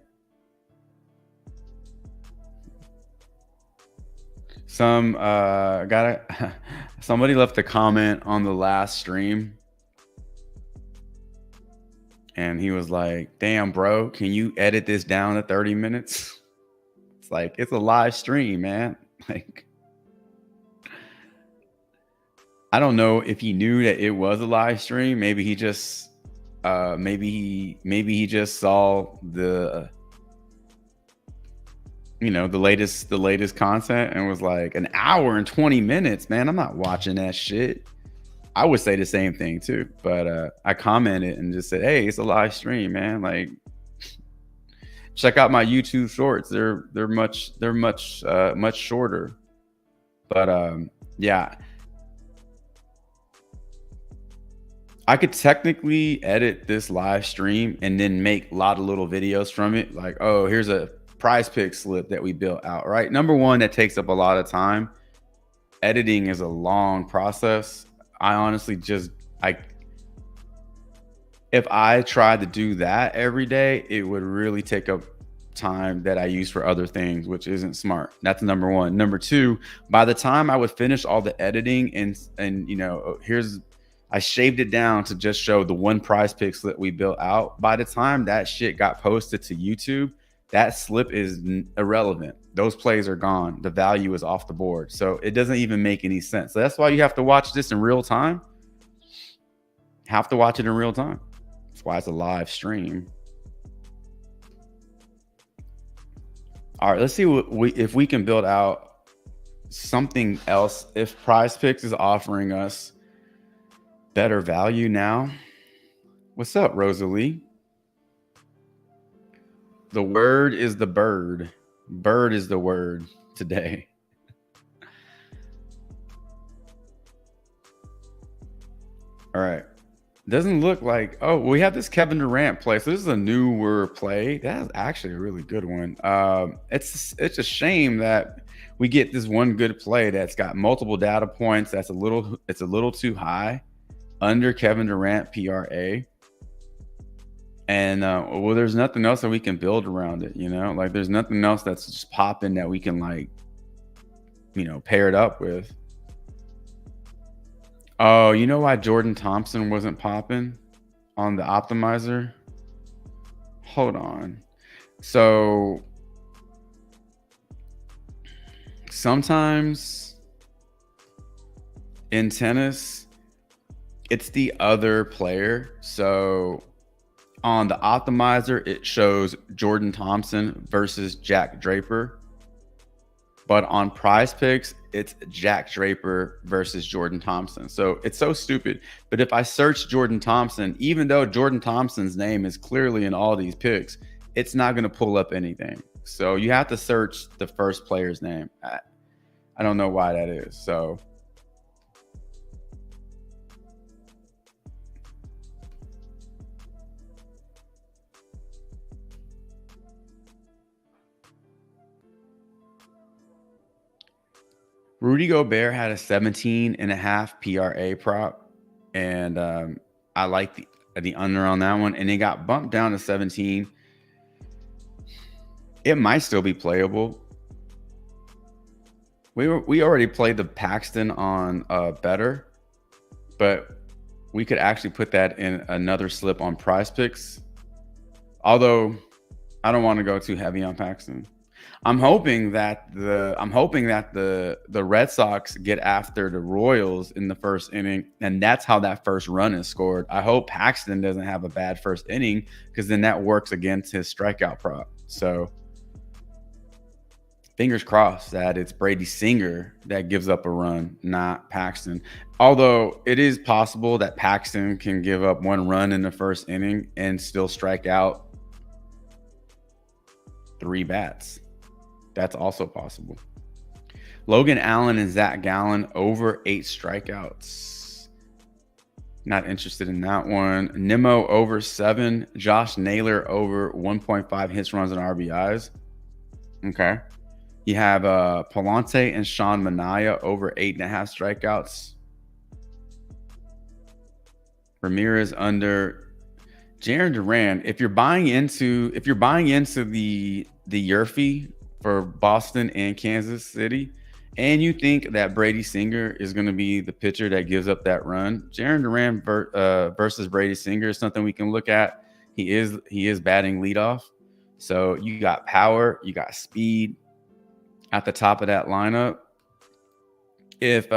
Somebody left a comment on the last stream, and he was like, damn, bro, can you edit this down to 30 minutes? It's like, it's a live stream, man. Like, I don't know if he knew that it was a live stream. Maybe he just maybe he just saw the the latest content and was like, an hour and 20 minutes, man, I'm not watching that shit. I would say the same thing too, but I commented and just said, hey, it's a live stream, man. Like, check out my YouTube shorts. They're much shorter. But yeah, I could technically edit this live stream and then make a lot of little videos from it. Like, oh, here's a PrizePicks slip that we built out, right? Number one, that takes up a lot of time. Editing is a long process. I honestly if I tried to do that every day, it would really take up time that I use for other things, which isn't smart. That's number one. Number two, by the time I would finish all the editing and you know, I shaved it down to just show the one PrizePicks slip we built out. By the time that shit got posted to YouTube, that slip is irrelevant. Those plays are gone. The value is off the board. So it doesn't even make any sense. So that's why you have to watch this in real time. Have to watch it in real time. That's why it's a live stream. All right, let's see if we can build out something else. If PrizePicks is offering us better value now. What's up, Rosalie? The word is the bird. Bird is the word today. All right. Doesn't look like, oh, we have this Kevin Durant play. So this is a newer play. That's actually a really good one. It's a shame that we get this one good play that's got multiple data points. It's a little too high under Kevin Durant PRA. And well, there's nothing else that we can build around it, you know, like there's nothing else that's just popping that we can, like, you know, pair it up with. Oh, you know why Jordan Thompson wasn't popping on the optimizer? Hold on. So sometimes in tennis, it's the other player. So on the optimizer, it shows Jordan Thompson versus Jack Draper. But on PrizePicks, it's Jack Draper versus Jordan Thompson. So it's so stupid. But if I search Jordan Thompson, even though Jordan Thompson's name is clearly in all these picks, it's not going to pull up anything. So you have to search the first player's name. I don't know why that is. So Rudy Gobert had a 17.5 PRA prop, and I like the under on that one, and it got bumped down to 17. It might still be playable. We already played the Paxton on BETR, but we could actually put that in another slip on PrizePicks. Although I don't want to go too heavy on Paxton. I'm hoping that the Red Sox get after the Royals in the first inning, and that's how that first run is scored. I hope Paxton doesn't have a bad first inning, because then that works against his strikeout prop. So fingers crossed that it's Brady Singer that gives up a run, not Paxton. Although it is possible that Paxton can give up one run in the first inning and still strike out 3 bats. That's also possible. Logan Allen and Zach Gallen over 8 strikeouts. Not interested in that one. Nimmo over 7. Josh Naylor over 1.5 hits, runs, and RBIs. Okay. You have Palante and Sean Manaea over 8.5 strikeouts. Ramirez under. Jarren Duran. If you're buying into the Yerfie for Boston and Kansas City, and you think that Brady Singer is going to be the pitcher that gives up that run, Jarren Duran versus Brady Singer is something we can look at. He is batting leadoff, so you got power, you got speed at the top of that lineup. If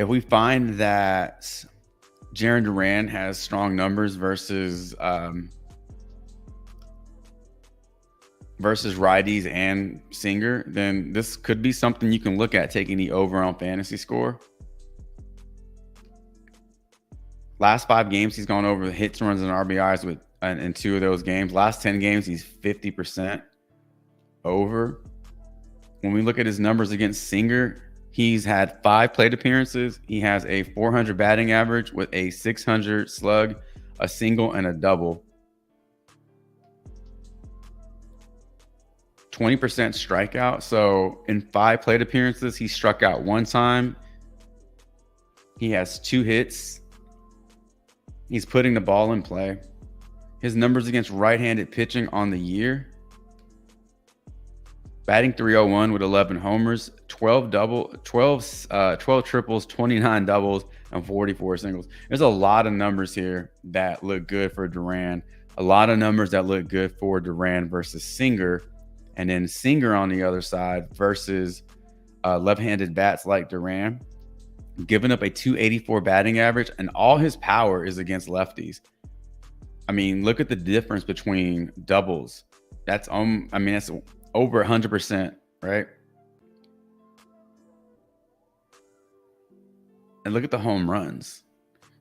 we find that Jarren Duran has strong numbers versus righties and Singer, then this could be something you can look at, taking the over on fantasy score. Last 5 games, he's gone over the hits, runs, and RBIs in 2 of those games. Last 10 games, he's 50% over. When we look at his numbers against Singer, he's had 5 plate appearances. He has a 400 batting average with a 600 slug, a single, and a double. 20% strikeout. So in 5 plate appearances, he struck out 1 time. He has 2 hits. He's putting the ball in play. His numbers against right-handed pitching on the year: batting .301 with 11 homers, 12 triples, 29 doubles, and 44 singles. There's a lot of numbers here that look good for Duran. A lot of numbers that look good for Duran versus Singer. And then Singer on the other side versus left-handed bats like Duran, giving up a .284 batting average, and all his power is against lefties. I mean, look at the difference between doubles. That's that's over 100%, right? And look at the home runs.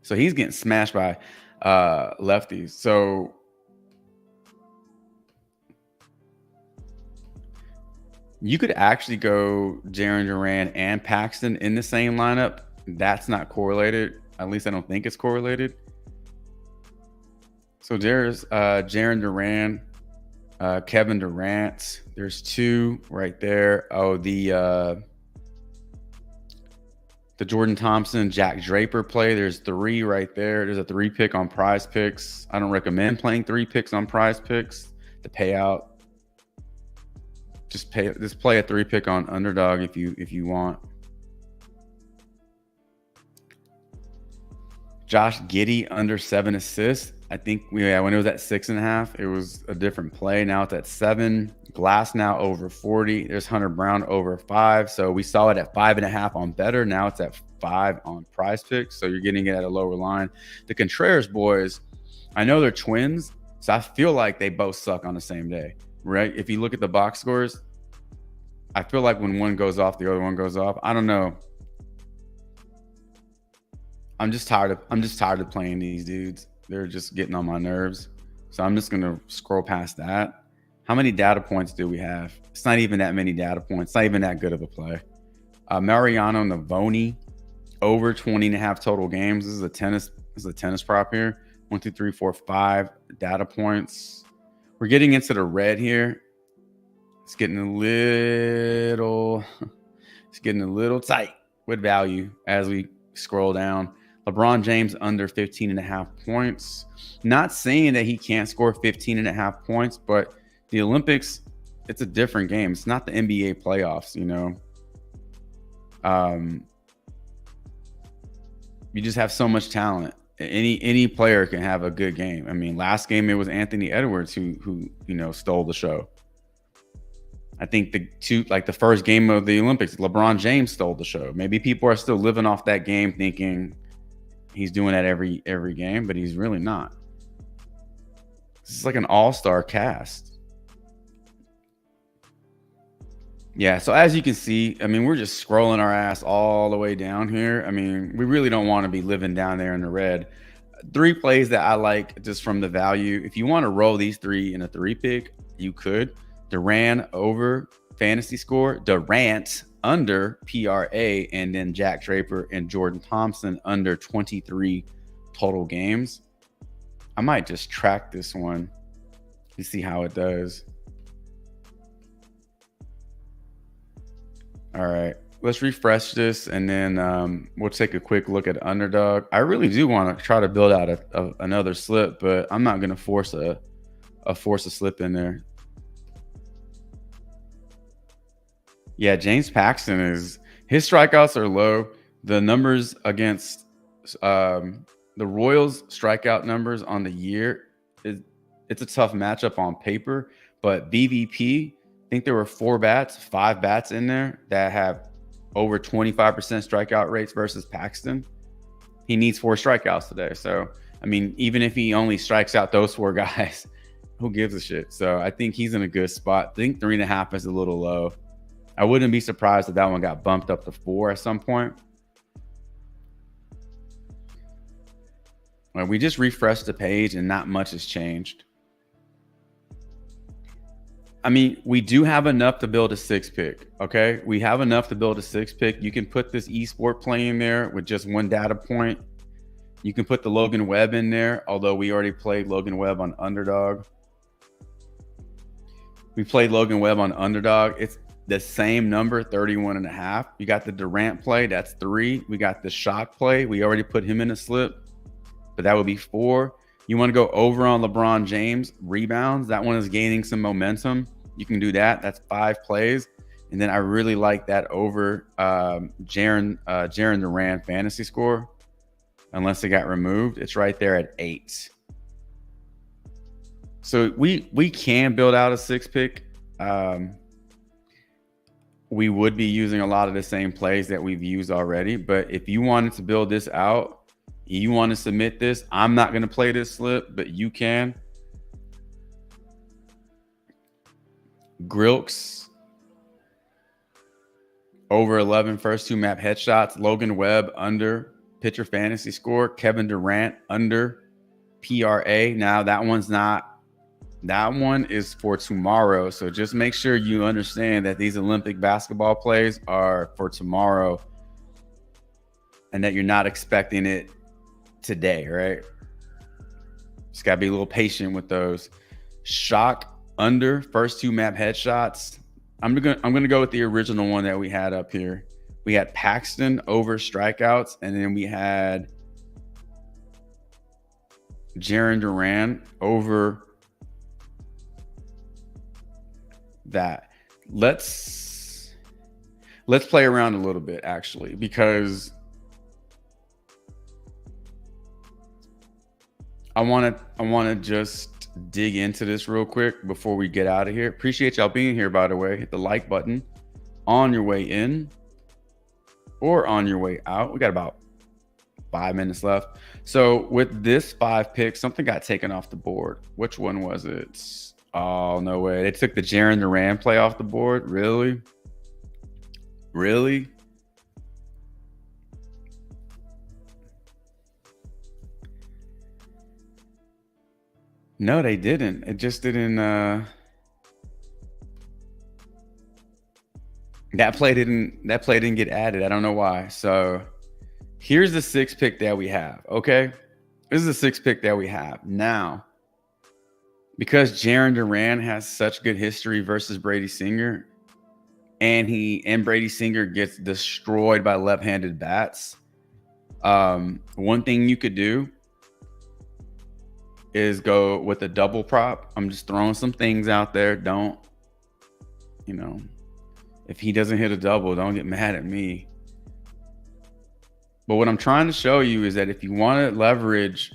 So he's getting smashed by lefties. So you could actually go Jarren Duran and Paxton in the same lineup. That's not correlated. At least I don't think it's correlated. So there's Jarren Duran, Kevin Durant. There's 2 right there. Oh, the Jordan Thompson, Jack Draper play. There's 3 right there. There's a 3 pick on PrizePicks. I don't recommend playing 3 picks on PrizePicks. The payout. Just play a 3 pick on Underdog if you want. Josh Giddey under 7 assists. I think when it was at 6.5, it was a different play. Now it's at 7. Glass now over 40. There's Hunter Brown over 5. So we saw it at 5.5 on BETR. Now it's at 5 on PrizePicks. So you're getting it at a lower line. The Contreras boys, I know they're twins, so I feel like they both suck on the same day, right? If you look at the box scores, I feel like when one goes off, the other one goes off. I don't know. I'm just tired of playing these dudes. They're just getting on my nerves. So I'm just going to scroll past that. How many data points do we have? It's not even that many data points. It's not even that good of a play. Mariano Navoni over 20.5 total games. This is a tennis prop here. 1, 2, 3, 4, 5 data points. We're getting into the red here. It's getting a little tight with value as we scroll down. LeBron James under 15.5 points. Not saying that he can't score 15.5 points, but the Olympics, it's a different game. It's not the NBA playoffs, you know. You just have so much talent. Any player can have a good game. I mean, last game it was Anthony Edwards who stole the show. I think the first game of the Olympics, LeBron James stole the show. Maybe people are still living off that game thinking he's doing that every game, but he's really not. This is like an all-star cast. Yeah, so as you can see, I mean, we're just scrolling our ass all the way down here. I mean, we really don't want to be living down there in the red. 3 plays that I like just from the value. If you want to roll these 3 in a 3 pick, you could. Duran over fantasy score, Durant under PRA, and then Jack Draper and Jordan Thompson under 23 total games. I might just track this one and see how it does. All right, let's refresh this, and then we'll take a quick look at Underdog. I really do want to try to build out another slip, but I'm not going to force a slip in there. Yeah, James Paxton his strikeouts are low. The numbers against the Royals strikeout numbers on the year, it's a tough matchup on paper, but BVP, I think there were 5 bats in there that have over 25% strikeout rates versus Paxton. He needs 4 strikeouts today. So, I mean, even if he only strikes out those 4 guys, who gives a shit? So I think he's in a good spot. I think 3.5 is a little low. I wouldn't be surprised if that one got bumped up to 4 at some point. We just refreshed the page and not much has changed. I mean, we do have enough to build a 6 pick, okay? We have enough to build a 6 pick. You can put this esport play in there with just 1 data point. You can put the Logan Webb in there, although we already played Logan Webb on Underdog. We played Logan Webb on underdog. It's the same number, 31.5. You got the Durant play, that's 3. We got the shock play. We already put him in a slip, but that would be 4. You want to go over on LeBron James rebounds. That one is gaining some momentum. You can do that. That's 5 plays. And then I really like that over Jaren Durant fantasy score. Unless it got removed, it's right there at 8. So we can build out a 6 pick. We would be using a lot of the same plays that we've used already. But if you wanted to build this out, you want to submit this, I'm not going to play this slip, but you can. Grilks over 11 first 2 map headshots. Logan Webb under pitcher fantasy score. Kevin Durant under PRA. Now that one's not, that one is for tomorrow. So just make sure you understand that these Olympic basketball plays are for tomorrow and that you're not expecting it today, right? Just gotta be a little patient with those. Shock under first 2 map headshots. I'm gonna go with the original one that we had up here. We had Paxton over strikeouts, and then we had Jaren Duran over that. Let's play around a little bit, actually, because I want to just dig into this real quick before we get out of here. Appreciate y'all being here, by the way. Hit the like button on your way in or on your way out. We got about 5 minutes left. So with this 5 pick, something got taken off the board. Which one was it? Oh, no way. They took the Jaren Duran play off the board. Really? Really? No, they didn't. It just didn't. That play didn't get added. I don't know why. So here's the 6 pick that we have. Okay, this is the 6 pick that we have now. Because Jaren Duran has such good history versus Brady Singer, and Brady Singer gets destroyed by left-handed bats. One thing you could do is go with a double prop. I'm just throwing some things out there. Don't, if he doesn't hit a double, don't get mad at me. But what I'm trying to show you is that if you want to leverage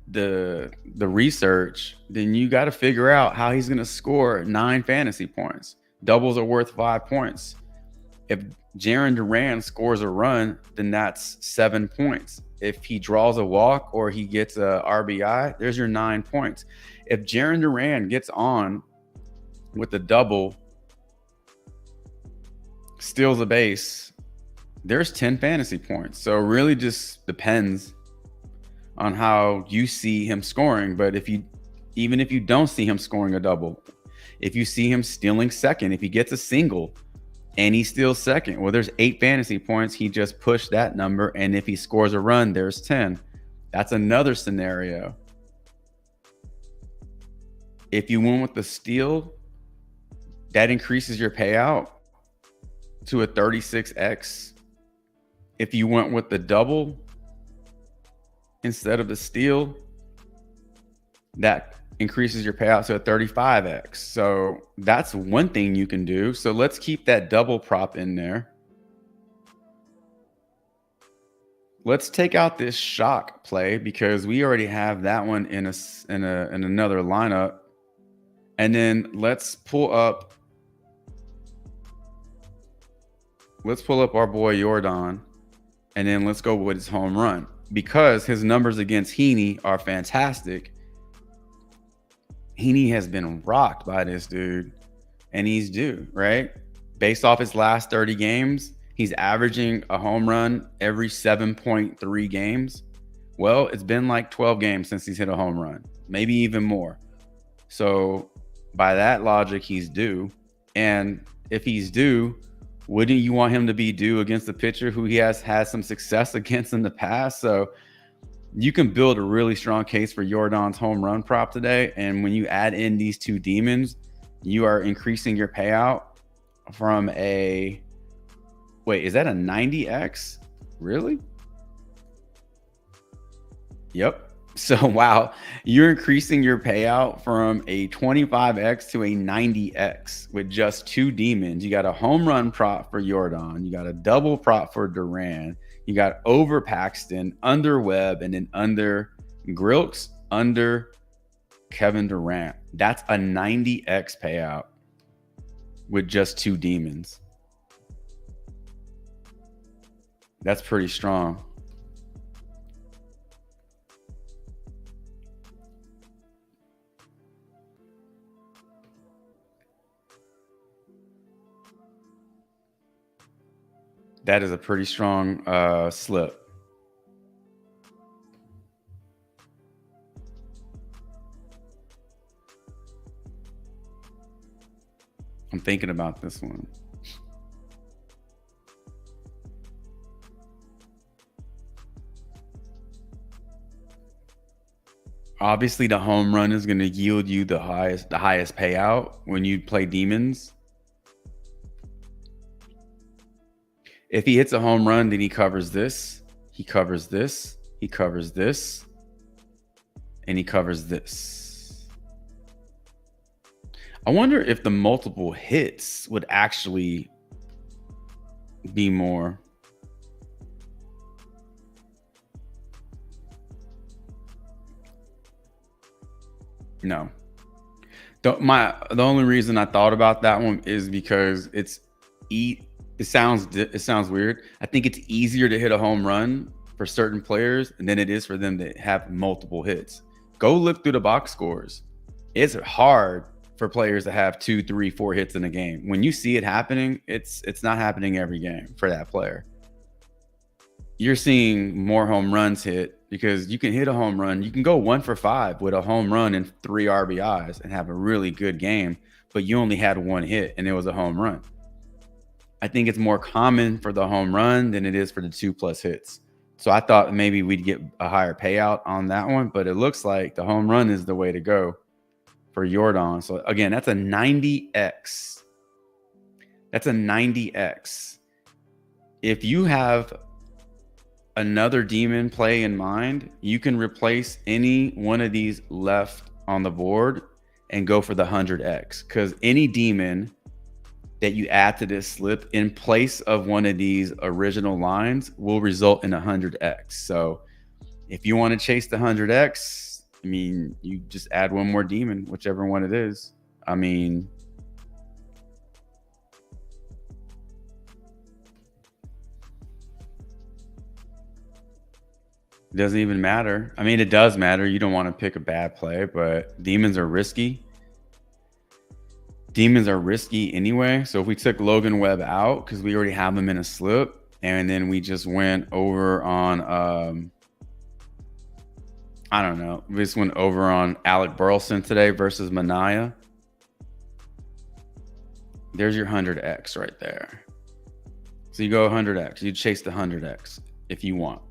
the research, then you got to figure out how he's going to score 9 fantasy points. Doubles are worth 5 points. If Jaren Duran scores a run, then that's 7 points. If he draws a walk or he gets a RBI, there's your 9 points. If Jaren Duran gets on with a double, steals a base, there's 10 fantasy points. So it really just depends on how you see him scoring. But even if you don't see him scoring a double, if you see him stealing second, if he gets a single and he steals second, well, there's 8 fantasy points. He just pushed that number. And if he scores a run, there's 10. That's another scenario. If you went with the steal, that increases your payout to a 36x. If you went with the double instead of the steal, that increases your payout to a 35x. So that's one thing you can do. So let's keep that double prop in there. Let's take out this shock play because we already have that one in another lineup. And then let's pull up our boy Jordan, and then let's go with his home run because his numbers against Heaney are fantastic. Heaney has been rocked by this dude, and he's due, right? Based off his last 30 games, he's averaging a home run every 7.3 games. Well, it's been like 12 games since he's hit a home run, maybe even more. So by that logic, he's due. And if he's due, wouldn't you want him to be due against a pitcher who he has had some success against in the past? So you can build a really strong case for Jordan's home run prop today. And when you add in these 2 demons, You are increasing your payout from a, wait, is that a 90x? Really? Yep. So, wow, you're increasing your payout from a 25x to a 90x with just 2 demons. You got a home run prop for Jordan. You got a double prop for Duran. You got over Paxton, under Webb, and then under Grilks, under Kevin Durant. That's a 90x payout with just 2 demons. That's pretty strong. That is a pretty strong slip. I'm thinking about this one. Obviously, the home run is going to yield you the highest payout when you play demons. If he hits a home run, then he covers this, he covers this, he covers this, and he covers this. I wonder if the multiple hits would actually be more. No. The only reason I thought about that one is because it sounds weird. I think it's easier to hit a home run for certain players than it is for them to have multiple hits. Go look through the box scores. It's hard for players to have 2, 3, 4 hits in a game. When you see it happening, it's not happening every game for that player. You're seeing more home runs hit because you can hit a home run. You can go 1 for 5 with a home run and 3 RBIs and have a really good game, but you only had 1 hit and it was a home run. I think it's more common for the home run than it is for the 2+ hits. So I thought maybe we'd get a higher payout on that one, but it looks like the home run is the way to go for Jordan. So again, that's a 90x. That's a 90x. If you have another demon play in mind, you can replace any one of these left on the board and go for the 100x, because any demon that you add to this slip in place of one of these original lines will result in 100x. So if you want to chase the 100x, I mean, you just add one more demon, whichever one it is. I mean, it doesn't even matter. I mean, it does matter. You don't want to pick a bad play, but demons are risky. Demons are risky anyway. So if we took Logan Webb out because we already have him in a slip, and then we just went over on I don't know, we just went over on Alec Burleson today versus Manaya. There's your 100x right there. So you go 100x, you chase the 100x if you want.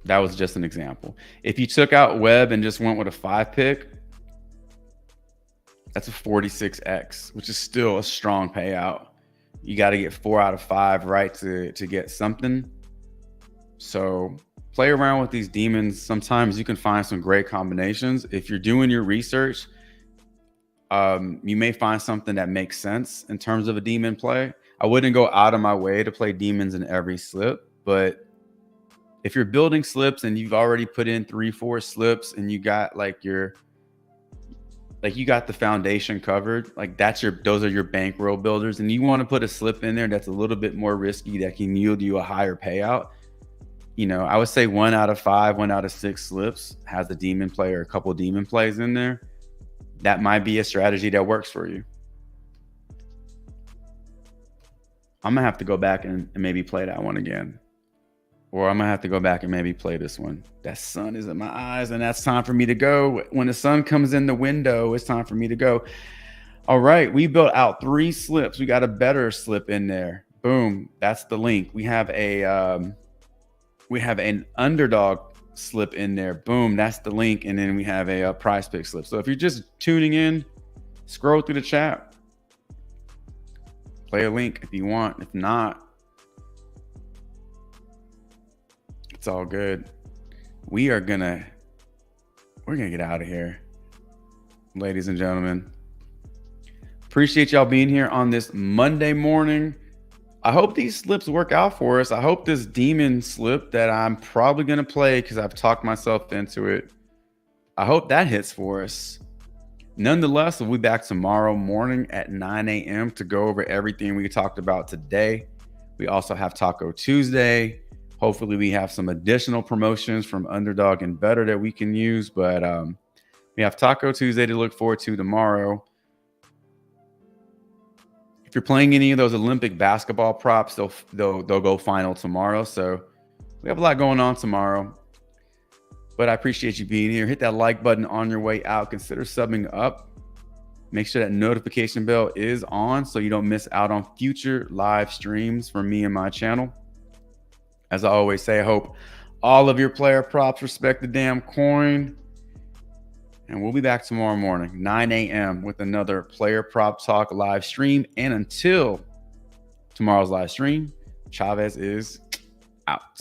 That was just an example. If you took out Webb and just went with a 5 pick, that's a 46x, which is still a strong payout. You got to get 4 out of 5 right to get something. So play around with these demons. Sometimes you can find some great combinations. If you're doing your research, you may find something that makes sense in terms of a demon play. I wouldn't go out of my way to play demons in every slip, but if you're building slips and you've already put in 3, 4 slips and you got you got the foundation covered, like those are your bankroll builders, and you want to put a slip in there that's a little bit more risky that can yield you a higher payout. You know, I would say 1 out of 5, 1 out of 6 slips has a demon play or a couple demon plays in there. That might be a strategy that works for you. I'm gonna have to go back and maybe play that one again. Or I'm gonna have to go back and maybe play this one. That sun is in my eyes, and that's time for me to go. When the sun comes in the window, it's time for me to go. All right, we built out 3 slips. We got a better slip in there. Boom, that's the link. We have an underdog slip in there. Boom, that's the link. And then we have a PrizePicks slip. So if you're just tuning in, scroll through the chat, play a link if you want. If not, it's all good. We're gonna get out of here, ladies and gentlemen. Appreciate y'all being here on this Monday morning. I hope these slips work out for us. I hope this demon slip that I'm probably going to play because I've talked myself into it, I hope that hits for us. Nonetheless, we'll be back tomorrow morning at 9 a.m. to go over everything we talked about today. We also have Taco Tuesday. Hopefully we have some additional promotions from Underdog and BETR that we can use. But we have Taco Tuesday to look forward to tomorrow. If you're playing any of those Olympic basketball props, they'll go final tomorrow. So we have a lot going on tomorrow. But I appreciate you being here. Hit that like button on your way out. Consider subbing up. Make sure that notification bell is on so you don't miss out on future live streams from me and my channel. As I always say, I hope all of your player props respect the damn coin. And we'll be back tomorrow morning, 9 a.m. with another Player Prop Talk live stream. And until tomorrow's live stream, Chavez is out.